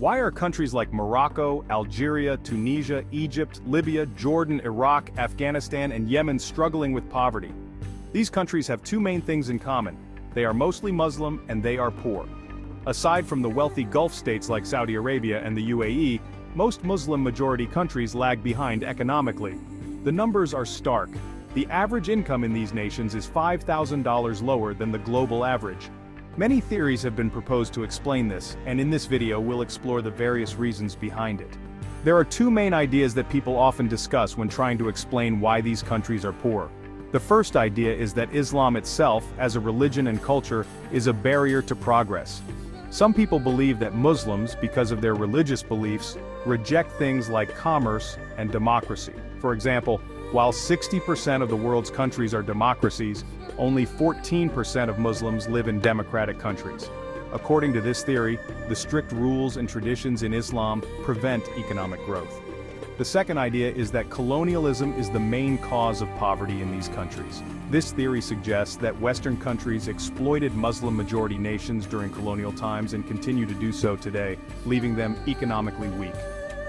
Why are countries like Morocco, Algeria, Tunisia, Egypt, Libya, Jordan, Iraq, Afghanistan, and Yemen struggling with poverty? These countries have two main things in common. They are mostly Muslim and they are poor. Aside from the wealthy Gulf states like Saudi Arabia and the UAE, most Muslim-majority countries lag behind economically. The numbers are stark. The average income in these nations is $5,000 lower than the global average. Many theories have been proposed to explain this, and in this video we'll explore the various reasons behind it. There are two main ideas that people often discuss when trying to explain why these countries are poor. The first idea is that Islam itself, as a religion and culture, is a barrier to progress. Some people believe that Muslims, because of their religious beliefs, reject things like commerce and democracy. For example, while 60% of the world's countries are democracies, only 14% of Muslims live in democratic countries. According to this theory, the strict rules and traditions in Islam prevent economic growth. The second idea is that colonialism is the main cause of poverty in these countries. This theory suggests that Western countries exploited Muslim-majority nations during colonial times and continue to do so today, leaving them economically weak.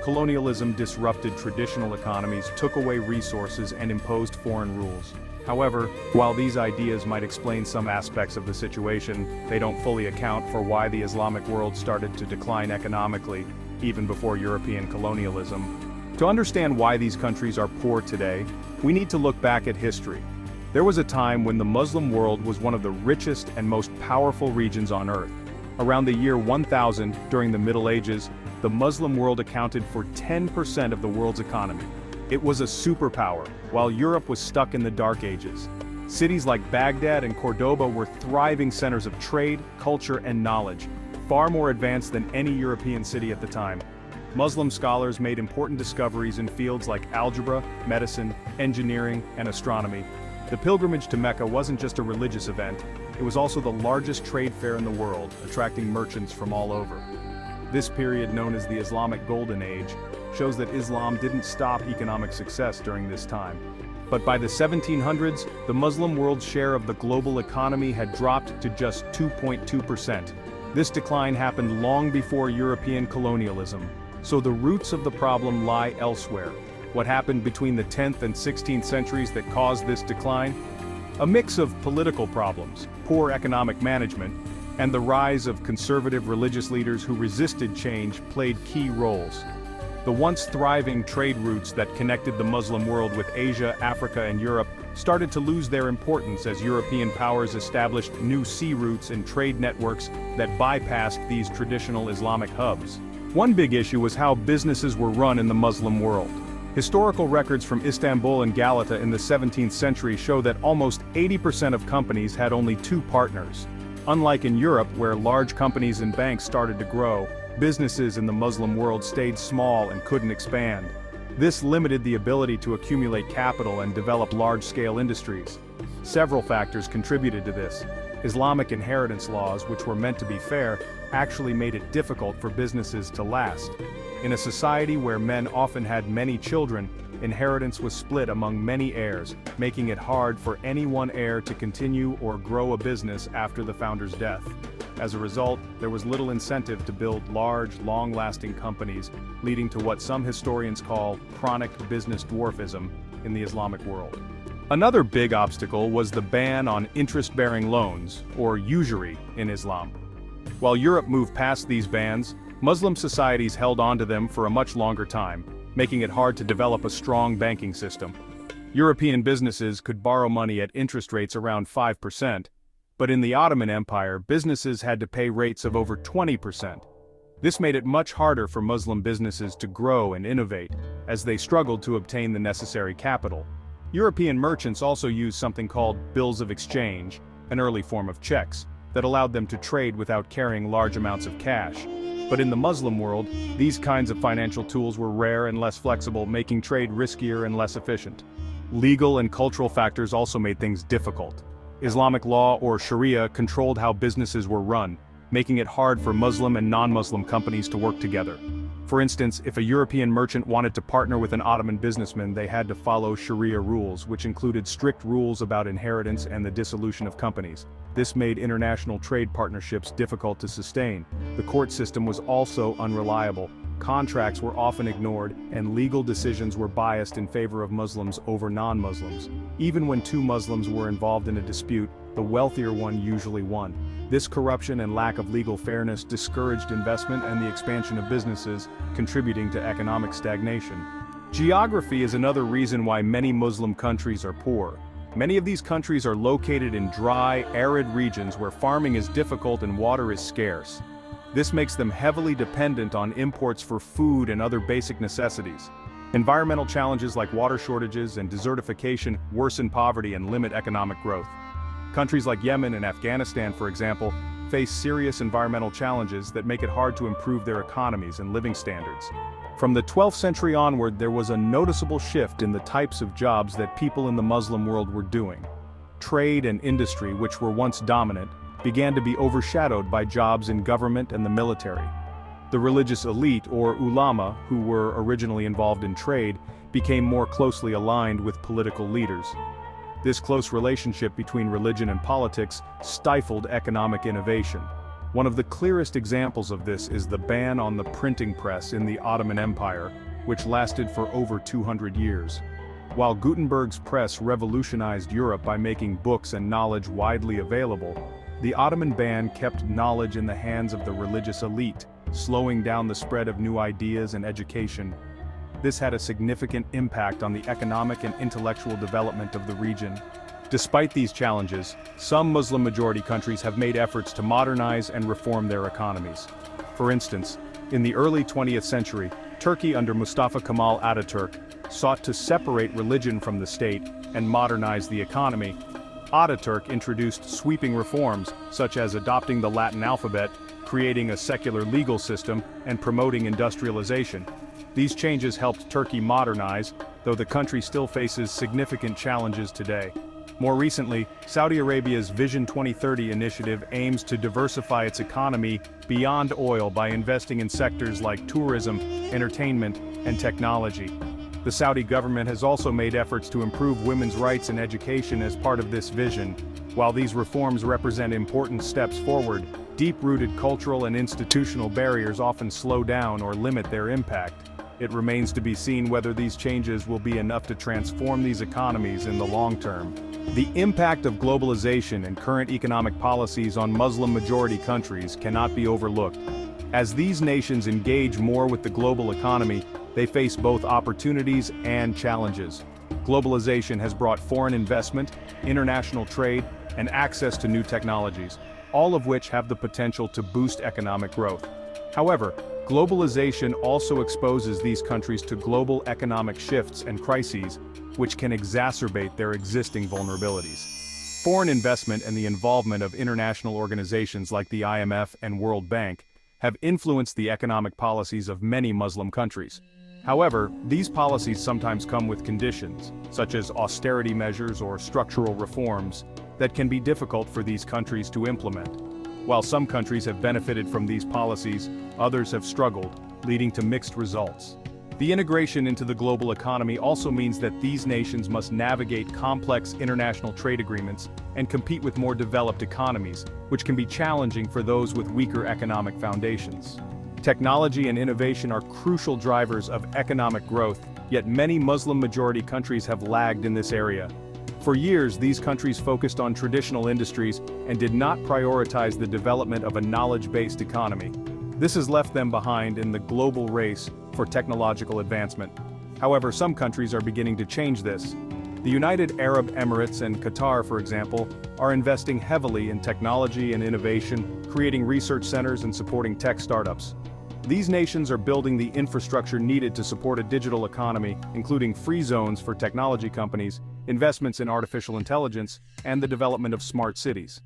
Colonialism disrupted traditional economies, took away resources, and imposed foreign rules. However, while these ideas might explain some aspects of the situation, they don't fully account for why the Islamic world started to decline economically, even before European colonialism. To understand why these countries are poor today, we need to look back at history. There was a time when the Muslim world was one of the richest and most powerful regions on Earth. Around the year 1000, during the Middle Ages, the Muslim world accounted for 10% of the world's economy. It was a superpower, while Europe was stuck in the Dark Ages. Cities like Baghdad and Cordoba were thriving centers of trade, culture, and knowledge, far more advanced than any European city at the time. Muslim scholars made important discoveries in fields like algebra, medicine, engineering, and astronomy. The pilgrimage to Mecca wasn't just a religious event, it was also the largest trade fair in the world, attracting merchants from all over. This period, known as the Islamic Golden Age, shows that Islam didn't stop economic success during this time. But by the 1700s, the Muslim world's share of the global economy had dropped to just 2.2%. This decline happened long before European colonialism, so the roots of the problem lie elsewhere. What happened between the 10th and 16th centuries that caused this decline? A mix of political problems, poor economic management, and the rise of conservative religious leaders who resisted change played key roles. The once thriving trade routes that connected the Muslim world with Asia, Africa, and Europe started to lose their importance as European powers established new sea routes and trade networks that bypassed these traditional Islamic hubs. One big issue was how businesses were run in the Muslim world. Historical records from Istanbul and Galata in the 17th century show that almost 80% of companies had only two partners. Unlike in Europe, where large companies and banks started to grow, businesses in the Muslim world stayed small and couldn't expand. This limited the ability to accumulate capital and develop large-scale industries. Several factors contributed to this. Islamic inheritance laws, which were meant to be fair, actually made it difficult for businesses to last. In a society where men often had many children, inheritance was split among many heirs, making it hard for any one heir to continue or grow a business after the founder's death. As a result, there was little incentive to build large, long-lasting companies, leading to what some historians call chronic business dwarfism in the Islamic world. Another big obstacle was the ban on interest-bearing loans, or usury, in Islam. While Europe moved past these bans, Muslim societies held on to them for a much longer time, making it hard to develop a strong banking system. European businesses could borrow money at interest rates around 5%, but in the Ottoman Empire, businesses had to pay rates of over 20%. This made it much harder for Muslim businesses to grow and innovate, as they struggled to obtain the necessary capital. European merchants also used something called bills of exchange, an early form of checks, that allowed them to trade without carrying large amounts of cash. But in the Muslim world, these kinds of financial tools were rare and less flexible, making trade riskier and less efficient. Legal and cultural factors also made things difficult. Islamic law, or Sharia, controlled how businesses were run, making it hard for Muslim and non-Muslim companies to work together. For instance, if a European merchant wanted to partner with an Ottoman businessman, they had to follow Sharia rules, which included strict rules about inheritance and the dissolution of companies. This made international trade partnerships difficult to sustain. The court system was also unreliable. Contracts were often ignored, and legal decisions were biased in favor of Muslims over non-Muslims. Even when two Muslims were involved in a dispute, the wealthier one usually won. This corruption and lack of legal fairness discouraged investment and the expansion of businesses, contributing to economic stagnation. Geography is another reason why many Muslim countries are poor. Many of these countries are located in dry, arid regions where farming is difficult and water is scarce. This makes them heavily dependent on imports for food and other basic necessities. Environmental challenges like water shortages and desertification worsen poverty and limit economic growth. Countries like Yemen and Afghanistan, for example, face serious environmental challenges that make it hard to improve their economies and living standards. From the 12th century onward, there was a noticeable shift in the types of jobs that people in the Muslim world were doing. Trade and industry, which were once dominant, began to be overshadowed by jobs in government and the military. The religious elite, or ulama, who were originally involved in trade, became more closely aligned with political leaders. This close relationship between religion and politics stifled economic innovation. One of the clearest examples of this is the ban on the printing press in the Ottoman Empire, which lasted for over 200 years. While Gutenberg's press revolutionized Europe by making books and knowledge widely available, the Ottoman ban kept knowledge in the hands of the religious elite, slowing down the spread of new ideas and education. This had a significant impact on the economic and intellectual development of the region. Despite these challenges, some Muslim-majority countries have made efforts to modernize and reform their economies. For instance, in the early 20th century, Turkey under Mustafa Kemal Ataturk sought to separate religion from the state and modernize the economy. Ataturk introduced sweeping reforms, such as adopting the Latin alphabet, creating a secular legal system, and promoting industrialization. These changes helped Turkey modernize, though the country still faces significant challenges today. More recently, Saudi Arabia's Vision 2030 initiative aims to diversify its economy beyond oil by investing in sectors like tourism, entertainment, and technology. The Saudi government has also made efforts to improve women's rights and education as part of this vision. While these reforms represent important steps forward, deep-rooted cultural and institutional barriers often slow down or limit their impact. It remains to be seen whether these changes will be enough to transform these economies in the long term. The impact of globalization and current economic policies on Muslim-majority countries cannot be overlooked. As these nations engage more with the global economy, they face both opportunities and challenges. Globalization has brought foreign investment, international trade, and access to new technologies, all of which have the potential to boost economic growth. However, globalization also exposes these countries to global economic shifts and crises, which can exacerbate their existing vulnerabilities. Foreign investment and the involvement of international organizations like the IMF and World Bank have influenced the economic policies of many Muslim countries. However, these policies sometimes come with conditions, such as austerity measures or structural reforms, that can be difficult for these countries to implement. While some countries have benefited from these policies, others have struggled, leading to mixed results. The integration into the global economy also means that these nations must navigate complex international trade agreements and compete with more developed economies, which can be challenging for those with weaker economic foundations. Technology and innovation are crucial drivers of economic growth, yet many Muslim-majority countries have lagged in this area. For years, these countries focused on traditional industries and did not prioritize the development of a knowledge-based economy. This has left them behind in the global race for technological advancement. However, some countries are beginning to change this. The United Arab Emirates and Qatar, for example, are investing heavily in technology and innovation, creating research centers and supporting tech startups. These nations are building the infrastructure needed to support a digital economy, including free zones for technology companies, investments in artificial intelligence, and the development of smart cities.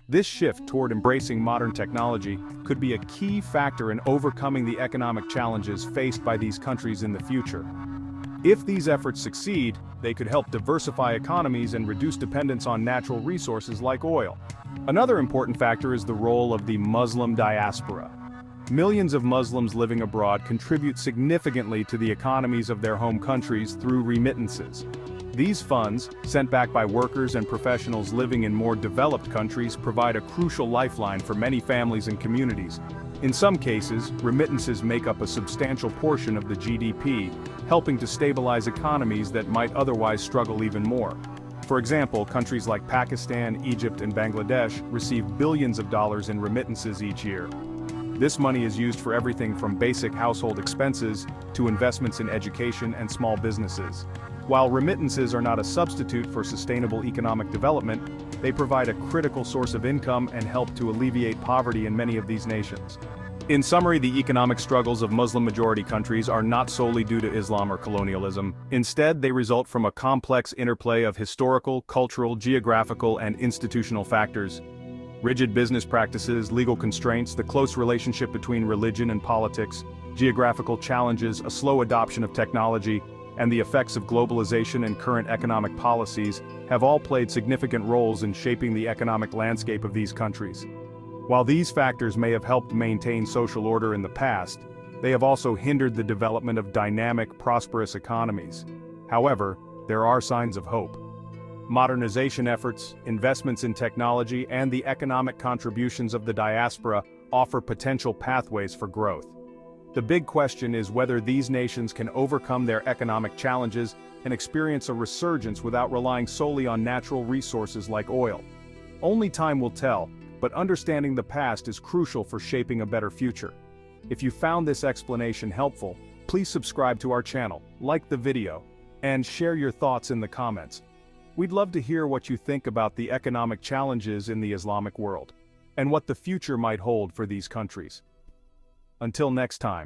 This shift toward embracing modern technology could be a key factor in overcoming the economic challenges faced by these countries in the future. If these efforts succeed, they could help diversify economies and reduce dependence on natural resources like oil. Another important factor is the role of the Muslim diaspora. Millions of Muslims living abroad contribute significantly to the economies of their home countries through remittances. These funds, sent back by workers and professionals living in more developed countries, provide a crucial lifeline for many families and communities. In some cases, remittances make up a substantial portion of the GDP, helping to stabilize economies that might otherwise struggle even more. For example, countries like Pakistan, Egypt, and Bangladesh receive billions of dollars in remittances each year. This money is used for everything from basic household expenses to investments in education and small businesses. While remittances are not a substitute for sustainable economic development, they provide a critical source of income and help to alleviate poverty in many of these nations. In summary, the economic struggles of Muslim-majority countries are not solely due to Islam or colonialism. Instead, they result from a complex interplay of historical, cultural, geographical, and institutional factors. Rigid business practices, legal constraints, the close relationship between religion and politics, geographical challenges, a slow adoption of technology, and the effects of globalization and current economic policies have all played significant roles in shaping the economic landscape of these countries. While these factors may have helped maintain social order in the past, they have also hindered the development of dynamic, prosperous economies. However, there are signs of hope. Modernization efforts, investments in technology, and the economic contributions of the diaspora offer potential pathways for growth. The big question is whether these nations can overcome their economic challenges and experience a resurgence without relying solely on natural resources like oil. Only time will tell, but understanding the past is crucial for shaping a better future. If you found this explanation helpful, please subscribe to our channel, like the video, and share your thoughts in the comments. We'd love to hear what you think about the economic challenges in the Islamic world, and what the future might hold for these countries. Until next time.